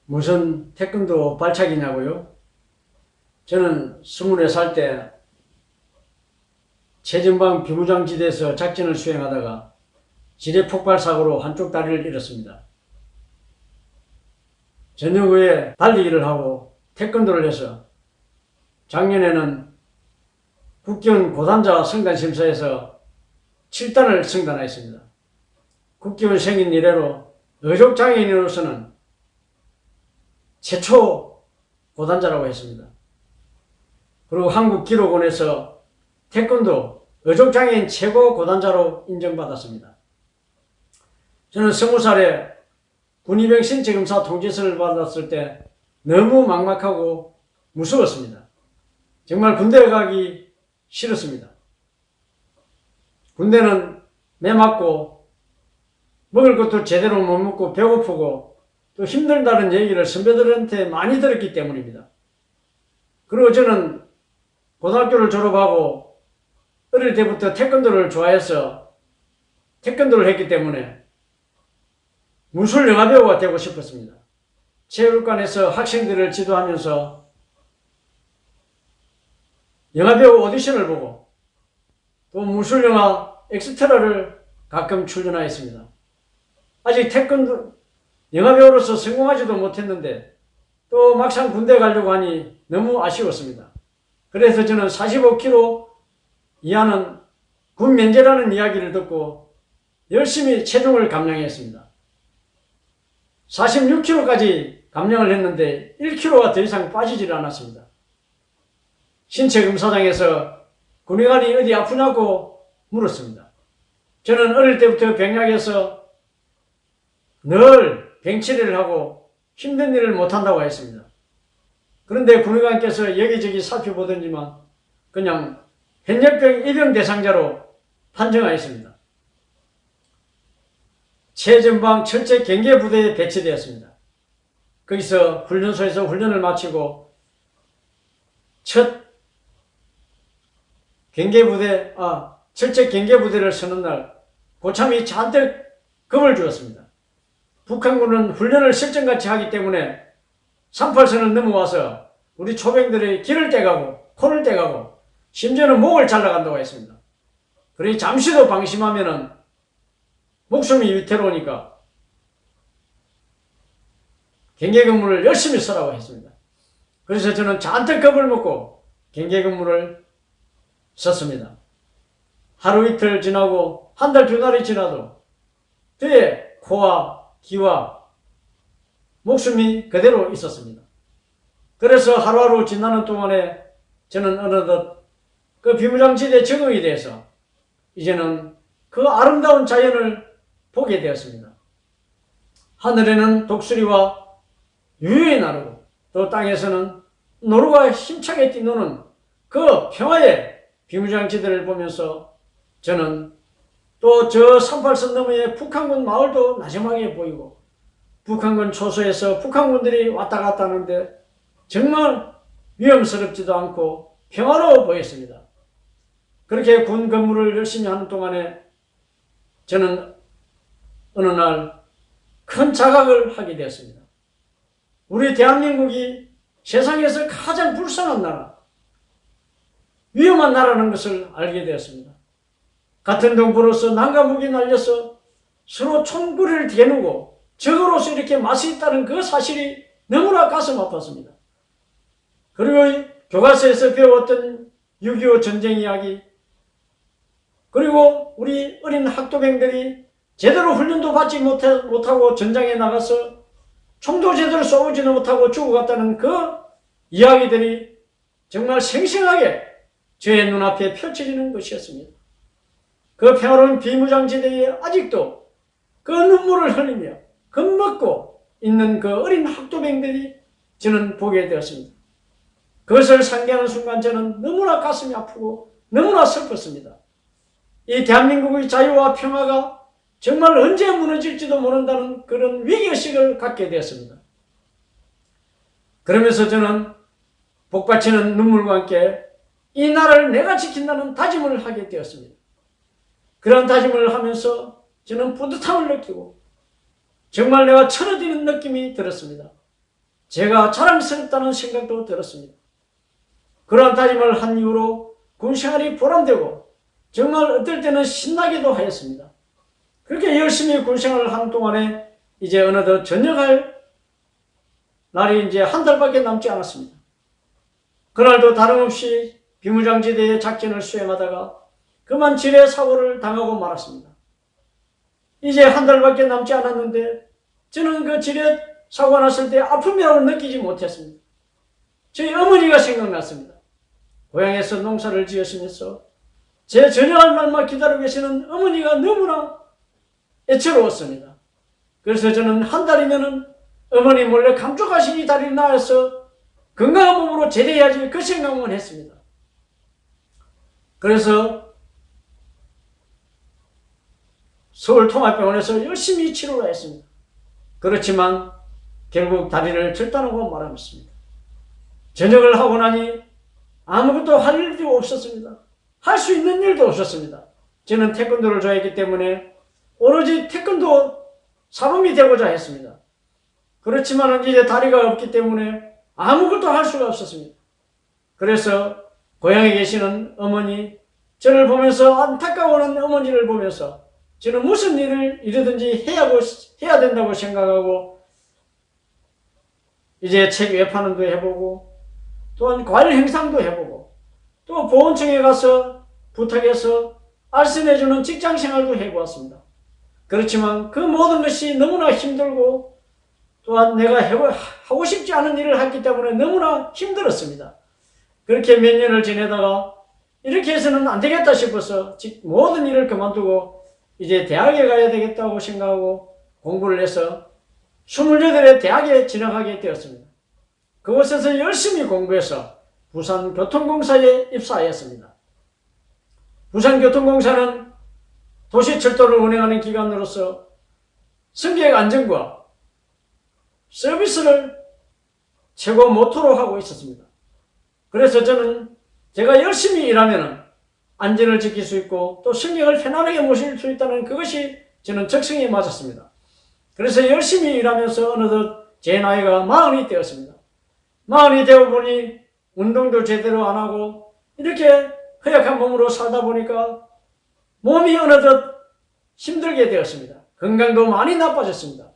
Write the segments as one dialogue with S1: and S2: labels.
S1: 무슨 태권도 발차기냐고요? 저는 24살 때 최전방 비무장지대에서 작전을 수행하다가 지뢰 폭발 사고로 한쪽 다리를 잃었습니다. 저녁 후에 달리기를 하고 태권도를 해서 작년에는 국기원 고단자 성단 심사에서 7단을 승단하였습니다. 국기원 생긴 이래로 의족장애인으로서는 최초 고단자라고 했습니다. 그리고 한국기록원에서 태권도 의족장애인 최고 고단자로 인정받았습니다. 저는 20살에 군의병 신체검사 통지서를 받았을 때 너무 막막하고 무서웠습니다. 정말 군대에 가기 싫었습니다. 군대는 매 맞고 먹을 것도 제대로 못 먹고 배고프고 또 힘들다는 얘기를 선배들한테 많이 들었기 때문입니다. 그리고 저는 고등학교를 졸업하고 어릴 때부터 태권도를 좋아해서 태권도를 했기 때문에 무술 영화배우가 되고 싶었습니다. 체육관에서 학생들을 지도하면서 영화배우 오디션을 보고 또 무술 영화 엑스트라를 가끔 출연하였습니다. 아직 태권도 영화배우로서 성공하지도 못했는데 또 막상 군대 가려고 하니 너무 아쉬웠습니다. 그래서 저는 45kg 이하는 군 면제라는 이야기를 듣고 열심히 체중을 감량했습니다. 46kg까지 감량을 했는데 1kg가 더 이상 빠지질 않았습니다. 신체검사장에서 군의관이 어디 아프냐고 물었습니다. 저는 어릴 때부터 병약해서 늘 병치레를 하고 힘든 일을 못한다고 했습니다. 그런데 군의관께서 여기저기 살펴보더니만 그냥 현역병 입영 대상자로 판정하였습니다. 최전방 철제 경계부대에 배치되었습니다. 거기서 훈련소에서 훈련을 마치고 첫 철제 경계부대를 서는 날 고참이 잔뜩 겁을 주었습니다. 북한군은 훈련을 실전같이 하기 때문에 38선을 넘어와서 우리 초병들의 귀를 떼가고 코를 떼가고 심지어는 목을 잘라간다고 했습니다. 그러니 잠시도 방심하면은 목숨이 위태로우니까 경계근무를 열심히 서라고 했습니다. 그래서 저는 잔뜩 겁을 먹고 경계근무를 썼습니다. 하루 이틀 지나고 한 달, 두 달이 지나도 뒤에 코와 귀와 목숨이 그대로 있었습니다. 그래서 하루하루 지나는 동안에 저는 어느덧 그 비무장지대에 적응이 돼서 이제는 그 아름다운 자연을 보게 되었습니다. 하늘에는 독수리와 유유히 나르고 또 땅에서는 노루가 힘차게 뛰노는 그 평화의 비무장지대를 보면서 저는 또 저 38선 너머의 북한군 마을도 나지막하게 보이고 북한군 초소에서 북한군들이 왔다 갔다 하는데 정말 위험스럽지도 않고 평화로워 보였습니다. 그렇게 군 근무를 열심히 하는 동안에 저는 어느 날 큰 자각을 하게 되었습니다. 우리 대한민국이 세상에서 가장 불쌍한 나라, 위험한 나라라는 것을 알게 되었습니다. 같은 동포로서 난가무게 날려서 서로 총구리를 겨누고 적으로서 이렇게 맞서 있다는 그 사실이 너무나 가슴 아팠습니다. 그리고 교과서에서 배웠던 6.25 전쟁 이야기, 그리고 우리 어린 학도병들이 제대로 훈련도 받지 못하고 전장에 나가서 총도 제대로 쏘지도 못하고 죽어갔다는 그 이야기들이 정말 생생하게 저의 눈앞에 펼쳐지는 것이었습니다. 그 평화로운 비무장지대에 아직도 그 눈물을 흘리며 겁먹고 있는 그 어린 학도병들이 저는 보게 되었습니다. 그것을 상기하는 순간 저는 너무나 가슴이 아프고 너무나 슬펐습니다. 이 대한민국의 자유와 평화가 정말 언제 무너질지도 모른다는 그런 위기의식을 갖게 되었습니다. 그러면서 저는 복받치는 눈물과 함께 이 나라를 내가 지킨다는 다짐을 하게 되었습니다. 그런 다짐을 하면서 저는 뿌듯함을 느끼고 정말 내가 철어지는 느낌이 들었습니다. 제가 자랑스럽다는 생각도 들었습니다. 그러한 다짐을 한 이후로 군 생활이 보람되고 정말 어떨 때는 신나기도 하였습니다. 그렇게 열심히 군 생활을 하는 동안에 이제 어느덧 전역할 날이 이제 한 달밖에 남지 않았습니다. 그날도 다름없이 비무장지대의 작전을 수행하다가 그만 지뢰 사고를 당하고 말았습니다. 이제 한 달밖에 남지 않았는데 저는 그 지뢰 사고가 났을 때 아픔이라고 느끼지 못했습니다. 저희 어머니가 생각났습니다. 고향에서 농사를 지으시면서 제 전역할 날만 기다리고 계시는 어머니가 너무나 애처로웠습니다. 그래서 저는 한 달이면은 어머니 몰래 감쪽하신 이 다리를 낳아서 건강한 몸으로 제대해야지 그 생각만 했습니다. 그래서 서울통합병원에서 열심히 치료를 했습니다. 그렇지만 결국 다리를 절단하고 말았습니다. 전역을 하고 나니 아무것도 할 일도 없었습니다. 할 수 있는 일도 없었습니다. 저는 태권도를 좋아했기 때문에 오로지 태권도 사범이 되고자 했습니다. 그렇지만 이제 다리가 없기 때문에 아무것도 할 수가 없었습니다. 그래서 고향에 계시는 어머니, 저를 보면서 안타까워하는 어머니를 보면서 저는 무슨 일을 이러든지 해야 된다고 생각하고 이제 책 외판원도 해보고 또한 과일 행상도 해보고 또 보훈청에 가서 부탁해서 알선해주는 직장생활도 해보았습니다. 그렇지만 그 모든 것이 너무나 힘들고 또한 내가 하고 싶지 않은 일을 했기 때문에 너무나 힘들었습니다. 그렇게 몇 년을 지내다가 이렇게 해서는 안 되겠다 싶어서 모든 일을 그만두고 이제 대학에 가야 되겠다고 생각하고 공부를 해서 28에 대학에 진학하게 되었습니다. 그곳에서 열심히 공부해서 부산교통공사에 입사하였습니다. 부산교통공사는 도시철도를 운행하는 기관으로서 승객 안전과 서비스를 최고 모토로 하고 있었습니다. 그래서 저는 제가 열심히 일하면 안전을 지킬 수 있고 또 승객을 편안하게 모실 수 있다는 그것이 저는 적성에 맞았습니다. 그래서 열심히 일하면서 어느덧 제 나이가 40이 되었습니다. 40이 되어 보니 운동도 제대로 안 하고 이렇게 허약한 몸으로 살다 보니까 몸이 어느덧 힘들게 되었습니다. 건강도 많이 나빠졌습니다.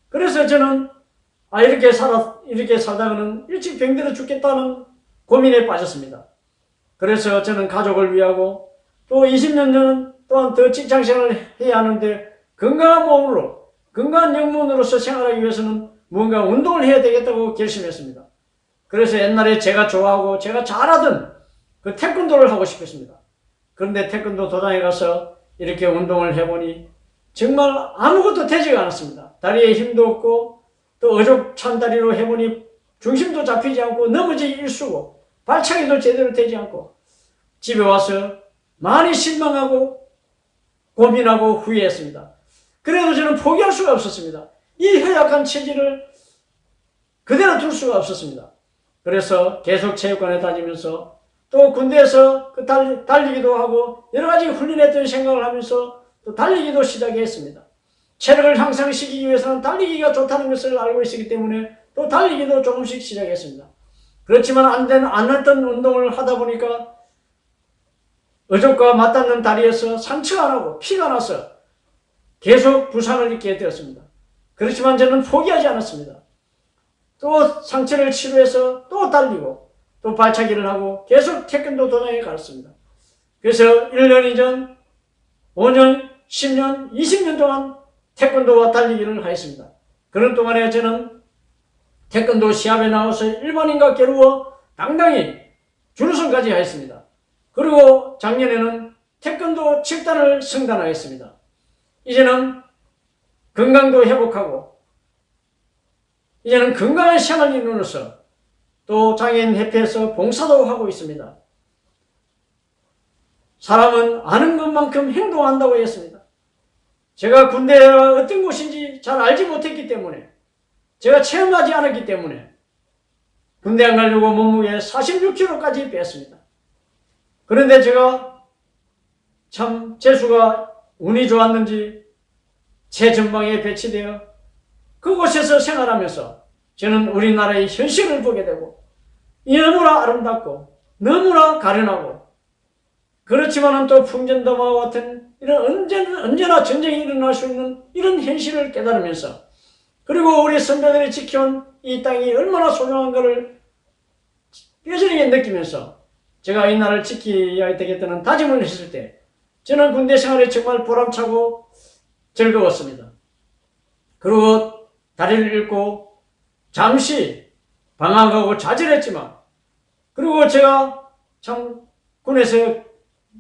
S1: 그래서 저는 이렇게 살다가는 일찍 병들어 죽겠다는 고민에 빠졌습니다. 그래서 저는 가족을 위하고 또 20년 전 또한 더 직장생활을 해야 하는데 건강한 몸으로 건강한 영문으로서 생활하기 위해서는 무언가 운동을 해야 되겠다고 결심했습니다. 그래서 옛날에 제가 좋아하고 제가 잘하던 그 태권도를 하고 싶었습니다. 그런데 태권도 도장에 가서 이렇게 운동을 해보니 정말 아무것도 되지가 않았습니다. 다리에 힘도 없고 또 어족찬 다리로 해보니 중심도 잡히지 않고 넘어지기 일쑤고 발차기도 제대로 되지 않고 집에 와서 많이 실망하고 고민하고 후회했습니다. 그래도 저는 포기할 수가 없었습니다. 이 허약한 체질을 그대로 둘 수가 없었습니다. 그래서 계속 체육관에 다니면서 또 군대에서 달리기도 하고 여러 가지 훈련했던 생각을 하면서 또 달리기도 시작했습니다. 체력을 향상시키기 위해서는 달리기가 좋다는 것을 알고 있었기 때문에 또 달리기도 조금씩 시작했습니다. 그렇지만 안 했던 운동을 하다 보니까 어족과 맞닿는 다리에서 상처가 나고 피가 나서 계속 부상을 입게 되었습니다. 그렇지만 저는 포기하지 않았습니다. 또 상처를 치료해서 또 달리고 또 발차기를 하고 계속 태권도 도장에 갔습니다. 그래서 1년이 전 5년, 10년, 20년 동안 태권도와 달리기를 하였습니다. 그런 동안에 저는 태권도 시합에 나와서 일반인과 겨루어 당당히 준우승까지 하였습니다. 그리고 작년에는 태권도 7단을 승단하였습니다. 이제는 건강도 회복하고 이제는 건강한 생활인으로서 또 장애인협회에서 봉사도 하고 있습니다. 사람은 아는 것만큼 행동한다고 했습니다. 제가 군대가 어떤 곳인지 잘 알지 못했기 때문에 제가 체험하지 않았기 때문에 군대 안 가려고 몸무게 46kg까지 뺐습니다. 그런데 제가 참 재수가 운이 좋았는지 최전방에 배치되어 그곳에서 생활하면서 저는 우리나라의 현실을 보게 되고 너무나 아름답고 너무나 가련하고 그렇지만은 또 풍전도마와 같은 이런 언제나 전쟁이 일어날 수 있는 이런 현실을 깨달으면서 그리고 우리 선배들이 지켜온 이 땅이 얼마나 소중한 것을 뼈저리게 느끼면서 제가 이 나라를 지켜야 되겠다는 다짐을 했을 때 저는 군대 생활이 정말 보람차고 즐거웠습니다. 그리고 다리를 잃고 잠시 방황하고 좌절했지만 그리고 제가 참 군에서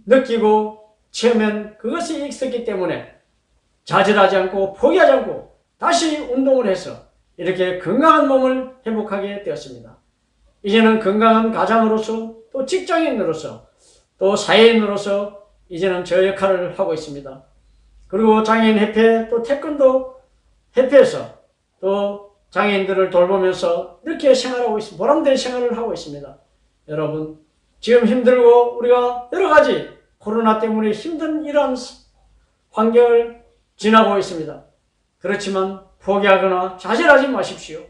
S1: 느끼고 체험한 그것이 있었기 때문에 좌절하지 않고 포기하지 않고 다시 운동을 해서 이렇게 건강한 몸을 회복하게 되었습니다. 이제는 건강한 가장으로서 또 직장인으로서 또 사회인으로서 이제는 저 역할을 하고 있습니다. 그리고 장애인협회 또 태권도 협회에서 또 장애인들을 돌보면서 이렇게 생활하고 있습니다. 보람된 생활을 하고 있습니다. 여러분 지금 힘들고 우리가 여러가지 코로나 때문에 힘든 이러한 환경을 지나고 있습니다. 그렇지만 포기하거나 좌절하지 마십시오.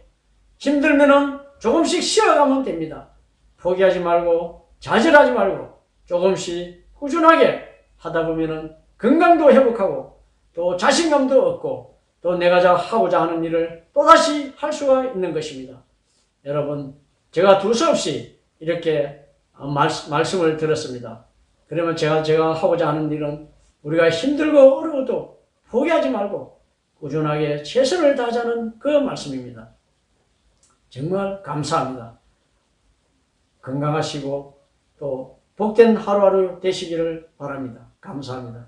S1: 힘들면은 조금씩 쉬어가면 됩니다. 포기하지 말고 좌절하지 말고 조금씩 꾸준하게 하다 보면은 건강도 회복하고 또 자신감도 얻고 또 내가 하고자 하는 일을 또다시 할 수가 있는 것입니다. 여러분 제가 두서없이 이렇게 말씀을 들었습니다. 그러면 제가 하고자 하는 일은 우리가 힘들고 어려워도 포기하지 말고 꾸준하게 최선을 다하자는 그 말씀입니다. 정말 감사합니다. 건강하시고 또 복된 하루하루 되시기를 바랍니다. 감사합니다.